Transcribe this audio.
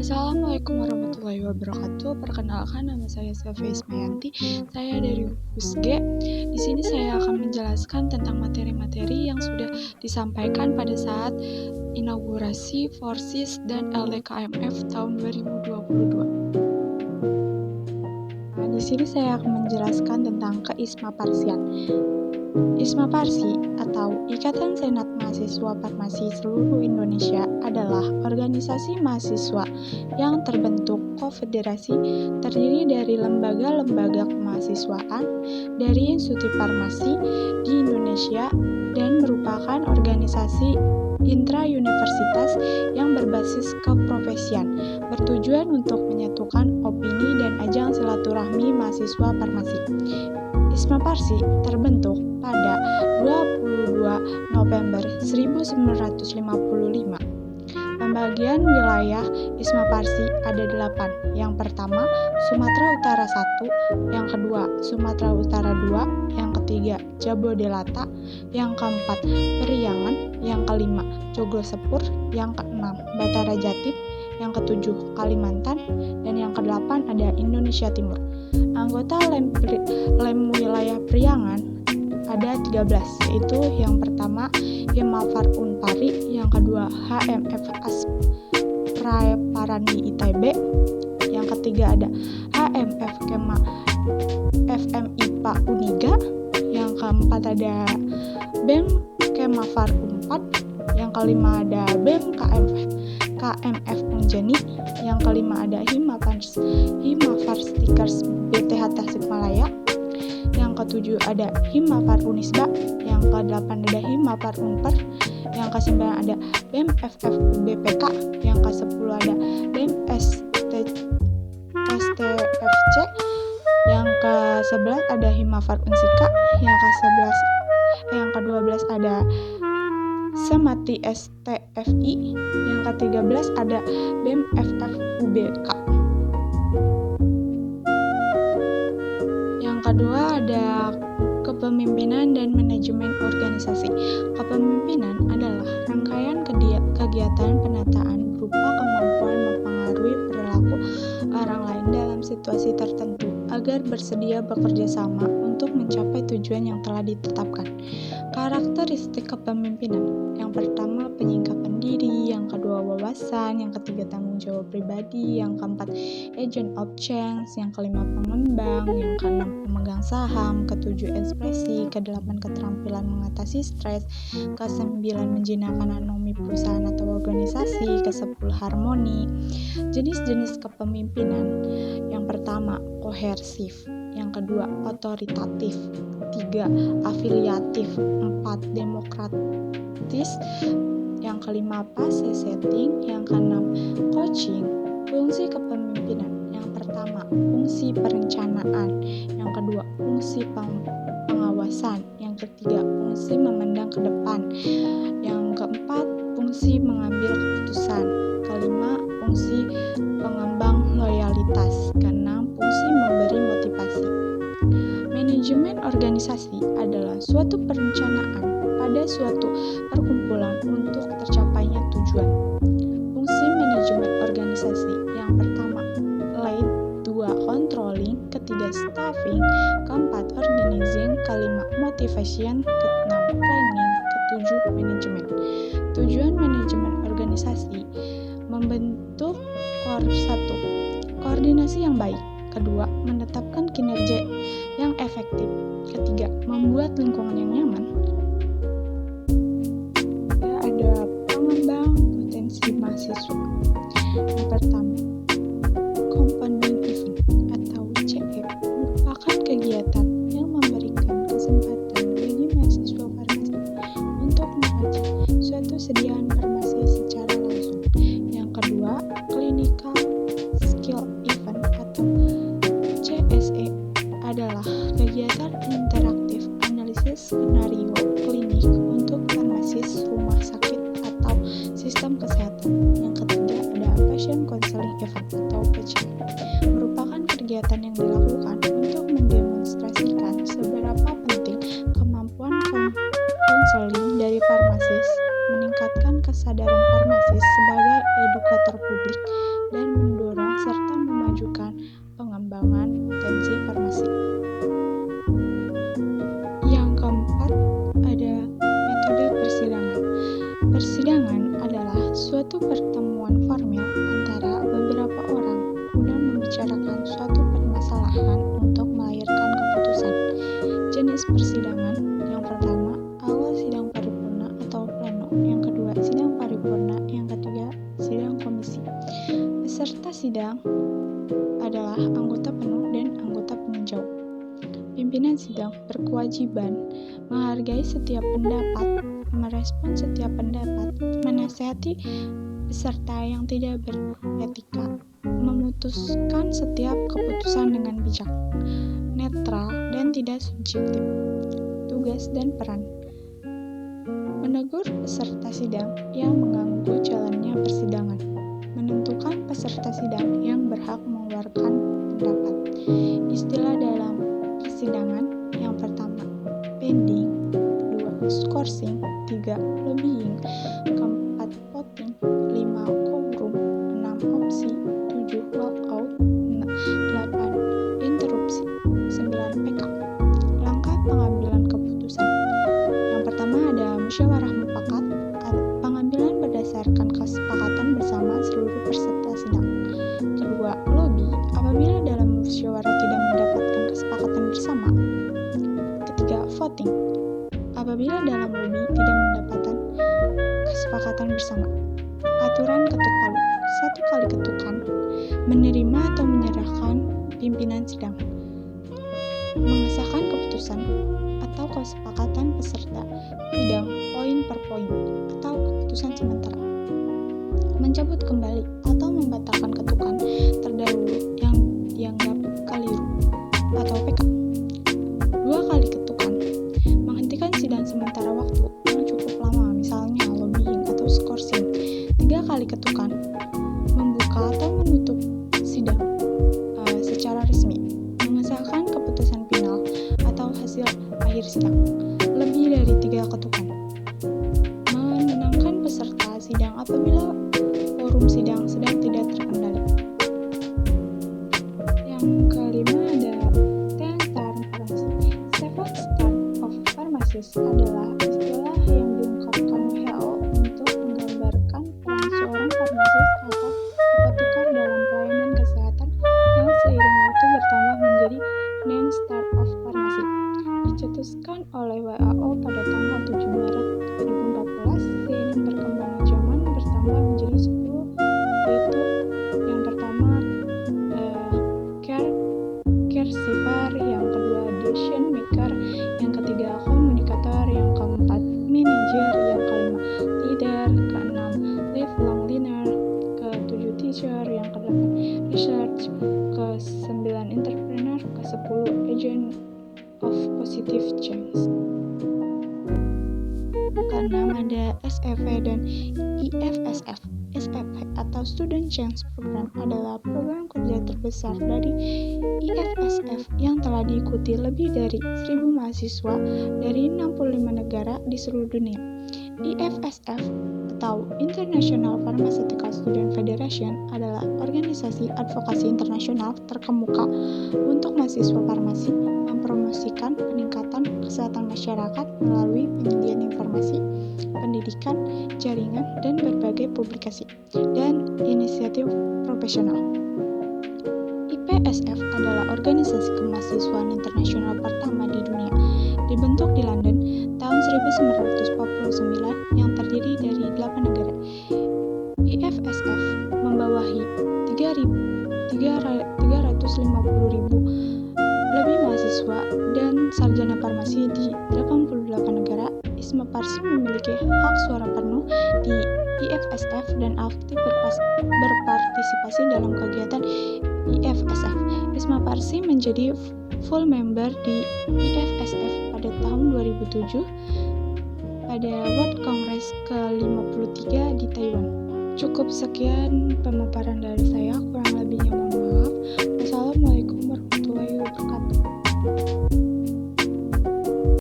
Assalamualaikum warahmatullahi wabarakatuh. Perkenalkan, nama saya Sylvia Ismayanti. Saya dari USG. Di sini saya akan menjelaskan tentang materi-materi yang sudah disampaikan pada saat inaugurasi Forsis dan LDKMF tahun 2022. Nah, di sini saya akan menjelaskan tentang keismaparsian. ISMAPARSI atau Ikatan Senat Mahasiswa Farmasi Seluruh Indonesia adalah organisasi mahasiswa yang terbentuk konfederasi terdiri dari lembaga-lembaga kemahasiswaan dari institusi farmasi di Indonesia dan merupakan organisasi intra-universitas yang berbasis keprofesian, bertujuan untuk menyatukan opini dan ajang silaturahmi mahasiswa farmasi. ISMAPARSI terbentuk pada 22 November 1955. Pembagian wilayah ISMAPARSI ada 8. Yang pertama, Sumatera Utara 1, yang kedua, Sumatera Utara 2, yang ketiga, Jabodelata, yang keempat, Periangan, yang kelima, Joglo Sepur, yang keenam, Batara Jatim, yang ketujuh, Kalimantan, dan yang kedelapan ada Indonesia Timur. Anggota Lem wilayah Priangan ada 13, yaitu yang pertama Himafar Unpari, yang kedua HMF Asprae Parandi ITB, yang ketiga ada HMF Kema FMIPA Uniga, yang keempat ada BEM Kemafar Unpad, yang kelima ada BEM KMF Unjani, yang kelima ada Himafar Stikers BTH Tasikmalaya, yang ketujuh ada Himafar Unisba, yang ke-8 ada Himafar Unper, yang ke-9 ada BEM FFU BPK, yang ke-10 ada BEM STFC, yang ke-11 ada Himafar Unsika, yang ke-12 ada Semati STFI, yang ke-13 ada BEM FFUBK. Yang kedua ada kepemimpinan dan manajemen organisasi. Kepemimpinan adalah rangkaian kegiatan penataan berupa kemampuan mempengaruhi perilaku orang lain dalam situasi tertentu agar bersedia bekerja sama untuk mencapai tujuan yang telah ditetapkan. Karakteristik kepemimpinan: yang pertama, penyingkapan diri; yang kedua, wawasan; yang ketiga, tanggung jawab pribadi; yang keempat, agent of change; yang kelima, pengembang; yang keenam, pemegang saham; ketujuh, ekspresi; kedelapan, keterampilan mengatasi stres; kesembilan, menjinakkan anomi perusahaan atau organisasi; kesepuluh, harmoni. Jenis-jenis kepemimpinan: yang pertama, kohersif; yang kedua, otoritatif; 3, afiliatif; 4, demokratis; yang kelima, pace setting; yang keenam, coaching. Fungsi kepemimpinan: yang pertama, fungsi perencanaan; yang kedua, fungsi pengawasan; yang ketiga, fungsi memandang ke depan; yang keempat, fungsi mengambil keputusan; kelima, fungsi pengembang loyalitas; keenam, fungsi memberi motivasi. Manajemen organisasi adalah suatu perencanaan pada suatu perkumpulan untuk tercapainya tujuan. Fungsi manajemen organisasi: yang pertama, lead; 2, controlling; ketiga, staffing; keempat, organizing; kelima, motivation; keenam, planning; ketujuh, manajemen. Tujuan manajemen organisasi: membentuk 1. Koordinasi yang baik; kedua, menetapkan kinerja yang efektif; ketiga, membuat lingkungan yang nyaman. Ada pengembang potensi mahasiswa. Yang pertama, compounding event atau CE merupakan kegiatan yang memberikan kesempatan bagi mahasiswa farmasi untuk mengkaji suatu sediaan farmasi secara langsung. Yang kedua, clinical skill event atau CSE adalah kegiatan interaktif analisis skenario klinik untuk farmasis rumah sakit atau sistem kesehatan. Yang ketiga ada patient counseling event atau PCE, merupakan kegiatan yang dilakukan untuk mendemonstrasikan seberapa penting kemampuan konseling dari farmasis, meningkatkan kesadaran farmasis sebagai edukator publik, dan Persidangan adalah suatu pertemuan formal antara beberapa orang guna membicarakan suatu permasalahan untuk melahirkan keputusan. Jenis persidangan yang pertama, awal sidang paripurna atau pleno, yang kedua sidang paripurna, yang ketiga sidang komisi. Peserta sidang adalah anggota penuh dan anggota peninjau. Pimpinan sidang berkewajiban menghargai setiap pendapat, merespon setiap pendapat, menasihati peserta yang tidak beretika, memutuskan setiap keputusan dengan bijak, netral dan tidak subjektif. Tugas dan peran: menegur peserta sidang yang mengganggu jalannya persidangan, menentukan peserta sidang yang berhak mengeluarkan pendapat. Istilah dalam persidangan: yang pertama, pending, kedua, skorsing, tiga, lobbying, keempat, voting, lima, quorum, enam, opsi, tujuh, walkout, delapan, interupsi, 9, PK. Langkah pengambilan keputusan: yang pertama ada musyawarah mufakat, pengambilan berdasarkan kesepakatan bersama seluruh peserta sidang. Kedua, lobby, apabila dalam musyawarah tidak mendapatkan kesepakatan bersama. Ketiga, voting, apabila dalam lobby tidak mendapatkan kesepakatan bersama. Aturan ketuk palu: 1 kali ketukan, menerima atau menyerahkan pimpinan sidang, mengesahkan keputusan atau kesepakatan peserta sidang poin per poin atau keputusan sementara, mencabut kembali atau membatalkan ketukan terdahulu yang dianggap keliru atau PK. 2 kali ketukan, menghentikan sidang sementara waktu yang cukup lama, misalnya lobbying atau skorsing. 3 kali ketukan, membuka atau menutup sidang secara resmi, mengesahkan keputusan final atau hasil akhir sidang. Lebih dari 3 ketukan, menenangkan peserta sidang apabila forum sidang sedang tidak terkendali. Yang kelima ada 10-star pharmacy. 7-star of pharmacist adalah istilah yang diungkapkan WHO untuk menggambarkan peran seorang farmasis atau apoteker dalam pelayanan kesehatan yang seiring waktu bertambah menjadi 9-star of pharmacy. Dicetuskan oleh WHO pada tanggal 7 Maret 2014, seiring berkembangnya zaman bertambah menjadi 10, yaitu yang pertama caregiver, yang kedua decision maker, yang ketiga komunikator, yang keempat manager, yang kelima leader, keenam lifelong learner, ketujuh teacher, yang kedelapan research, ke-9 entrepreneur, ke-10 agent of positive change. Keenam ada SEV dan IFSF. SEV atau Student Change Program adalah program kerja terbesar dari IFSF yang telah diikuti lebih dari 1.000 mahasiswa dari 65 negara di seluruh dunia. IFSF atau International Pharmaceutical Student Federation adalah organisasi advokasi internasional terkemuka untuk mahasiswa farmasi, mempromosikan peningkatan kesehatan masyarakat melalui penyediaan informasi, pendidikan, jaringan, dan berbagai publikasi dan inisiatif profesional. IPSF adalah organisasi kemahasiswaan internasional pertama di dunia, dibentuk di London tahun 1949 yang terdiri dari 8 negara. IFSF membawahi 350.000 lebih mahasiswa dan sarjana farmasi di 88 negara. ISMA Parsi memiliki hak suara penuh di IFSF dan aktif berpartisipasi dalam kegiatan IFSF. ISMA Parsi menjadi full member di IFSF pada tahun 2007 pada World Congress ke-53 di Taiwan. Cukup sekian pemaparan dari saya, kurang lebihnya mohon maaf. Wassalamualaikum warahmatullahi wabarakatuh.